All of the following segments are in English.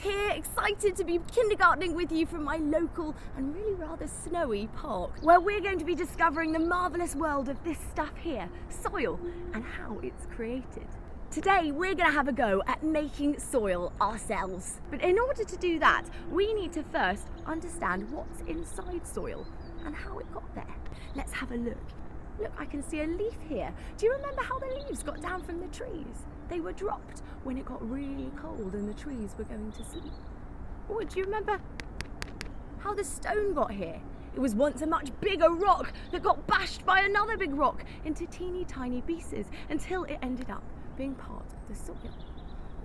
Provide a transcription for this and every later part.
here, excited to be kindergartening with you from my local and really rather snowy park, where we're going to be discovering the marvellous world of this stuff here, soil, and how it's created. Today we're going to have a go at making soil ourselves. But in order to do that, we need to first understand what's inside soil and how it got there. Let's have a look. Look, I can see a leaf here. Do you remember how the leaves got down from the trees? They were dropped when it got really cold and the trees were going to sleep. Or do you remember how the stone got here? It was once a much bigger rock that got bashed by another big rock into teeny tiny pieces until it ended up being part of the soil.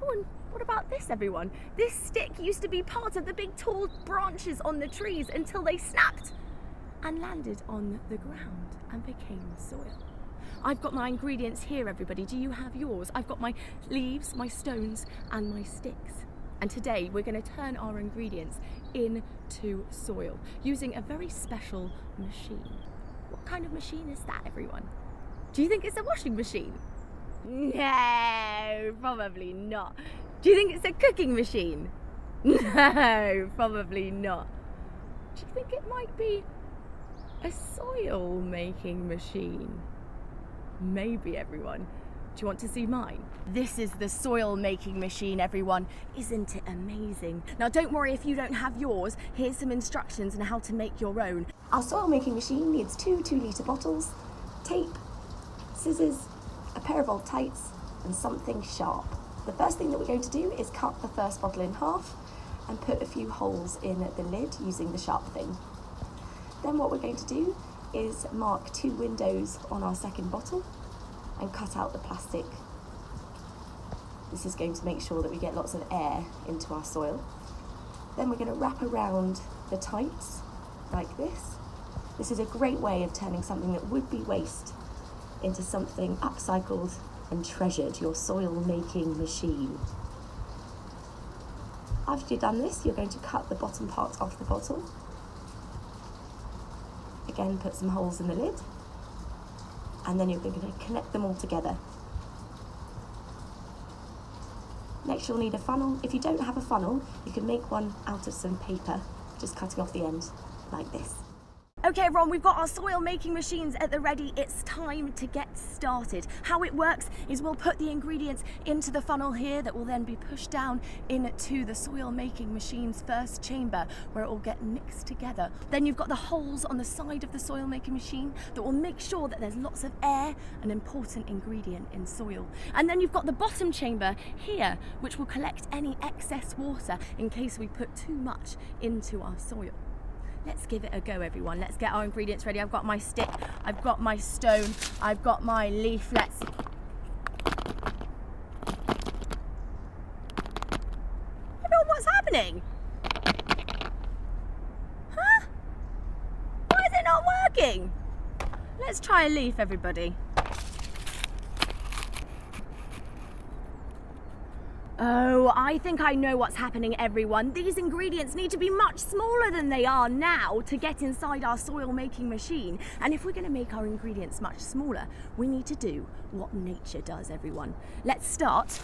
Oh, and what about this, everyone? This stick used to be part of the big tall branches on the trees until they snapped and landed on the ground and became soil. I've got my ingredients here, everybody. Do you have yours? I've got my leaves, my stones, and my sticks. And today we're going to turn our ingredients into soil using a very special machine. What kind of machine is that, everyone? Do you think it's a washing machine? No, probably not. Do you think it's a cooking machine? No, probably not. Do you think it might be a soil making machine? Maybe, everyone. Do you want to see mine? This is the soil making machine, everyone. Isn't it amazing? Now don't worry if you don't have yours. Here's some instructions on how to make your own. Our soil making machine needs 2 2-litre bottles, tape, scissors, a pair of old tights and something sharp. The first thing that we're going to do is cut the first bottle in half and put a few holes in the lid using the sharp thing. Then what we're going to do is mark 2 windows on our second bottle and cut out the plastic. This is going to make sure that we get lots of air into our soil. Then we're going to wrap around the tights like this. This is a great way of turning something that would be waste into something upcycled and treasured, your soil making machine. After you've done this, you're going to cut the bottom part off the bottle. Again, put some holes in the lid, and then you're going to connect them all together. Next, you'll need a funnel. If you don't have a funnel, you can make one out of some paper, just cutting off the end like this. Okay, everyone, we've got our soil making machines at the ready. It's time to get started. How it works is we'll put the ingredients into the funnel here that will then be pushed down into the soil making machine's first chamber where it will get mixed together. Then you've got the holes on the side of the soil making machine that will make sure that there's lots of air, an important ingredient in soil. And then you've got the bottom chamber here, which will collect any excess water in case we put too much into our soil. Let's give it a go, everyone. Let's get our ingredients ready. I've got my stick, I've got my stone, I've got my leaf. Let's... Everyone, what's happening? Huh? Why is it not working? Let's try a leaf, everybody. Oh, I think I know what's happening, everyone. These ingredients need to be much smaller than they are now to get inside our soil making machine. And if we're going to make our ingredients much smaller, we need to do what nature does, everyone. Let's start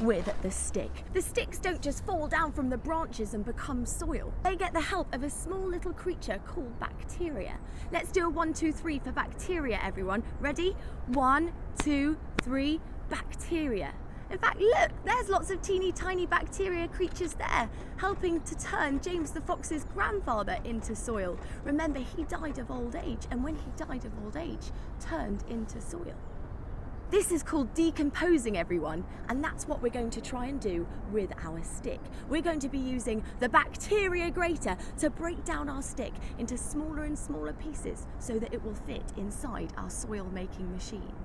with the stick. The sticks don't just fall down from the branches and become soil. They get the help of a small little creature called bacteria. Let's do a 1, 2, 3 for bacteria, everyone. Ready? 1, 2, 3, bacteria. In fact, look, there's lots of teeny tiny bacteria creatures there, helping to turn James the Fox's grandfather into soil. Remember, he died of old age, and when he died of old age, turned into soil. This is called decomposing, everyone, and that's what we're going to try and do with our stick. We're going to be using the bacteria grater to break down our stick into smaller and smaller pieces so that it will fit inside our soil making machine.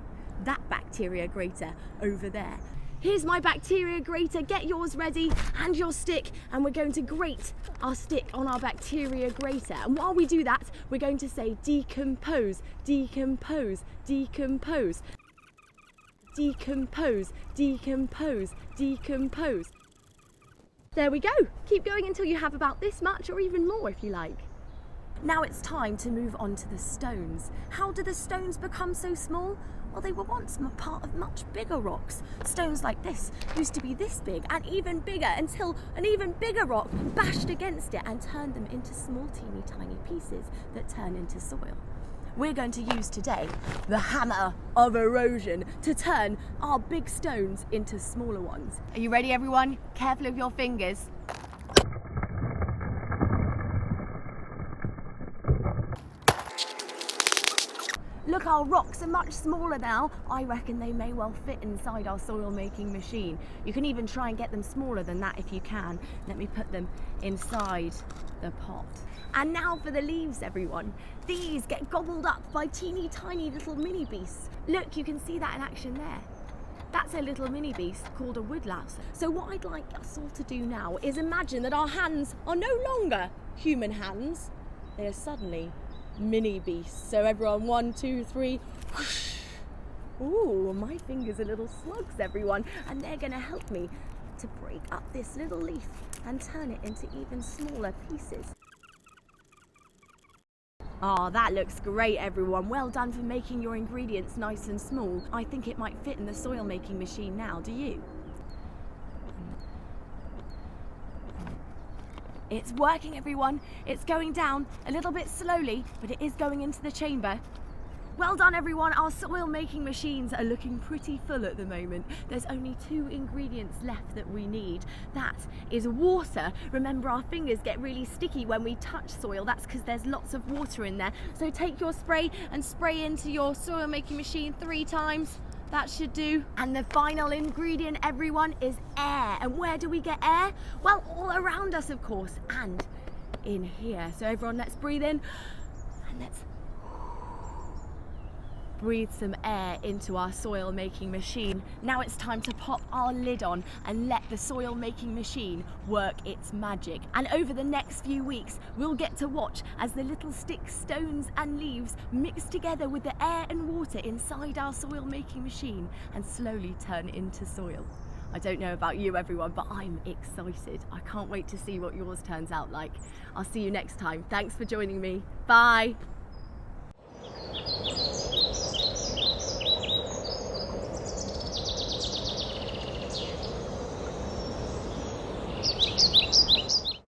That bacteria grater over there. Here's my bacteria grater, get yours ready and your stick, and we're going to grate our stick on our bacteria grater. And while we do that, we're going to say decompose, decompose, decompose, decompose, decompose, decompose. There we go. Keep going until you have about this much or even more if you like. Now it's time to move on to the stones. How do the stones become so small? Well, they were once part of much bigger rocks. Stones like this used to be this big and even bigger, until an even bigger rock bashed against it and turned them into small, teeny, tiny pieces that turn into soil. We're going to use today the hammer of erosion to turn our big stones into smaller ones. Are you ready, everyone? Careful of your fingers. Look, our rocks are much smaller now. I reckon they may well fit inside our soil making machine. You can even try and get them smaller than that if you can. Let me put them inside the pot. And now for the leaves, everyone. These get gobbled up by teeny tiny little mini beasts. Look, you can see that in action there. That's a little mini beast called a woodlouse. So what I'd like us all to do now is imagine that our hands are no longer human hands. They are suddenly mini beasts. So everyone, 1, 2, 3, whoosh. Ooh, my fingers are little slugs, everyone, and they're gonna help me to break up this little leaf and turn it into even smaller pieces. Oh, that looks great, everyone. Well done for making your ingredients nice and small. I think it might fit in the soil making machine now, do you? It's working, everyone. It's going down a little bit slowly, but it is going into the chamber. Well done, everyone. Our soil making machines are looking pretty full at the moment. There's only 2 ingredients left that we need. That is water. Remember, our fingers get really sticky when we touch soil. That's because there's lots of water in there. So take your spray and spray into your soil making machine 3 times. That should do. And the final ingredient, everyone, is air. And where do we get air? Well, all around us, of course, and in here. So everyone, let's breathe in and let's breathe some air into our soil making machine. Now it's time to pop our lid on and let the soil making machine work its magic. And over the next few weeks, we'll get to watch as the little sticks, stones and leaves mix together with the air and water inside our soil making machine and slowly turn into soil. I don't know about you, everyone, but I'm excited. I can't wait to see what yours turns out like. I'll see you next time. Thanks for joining me. Bye.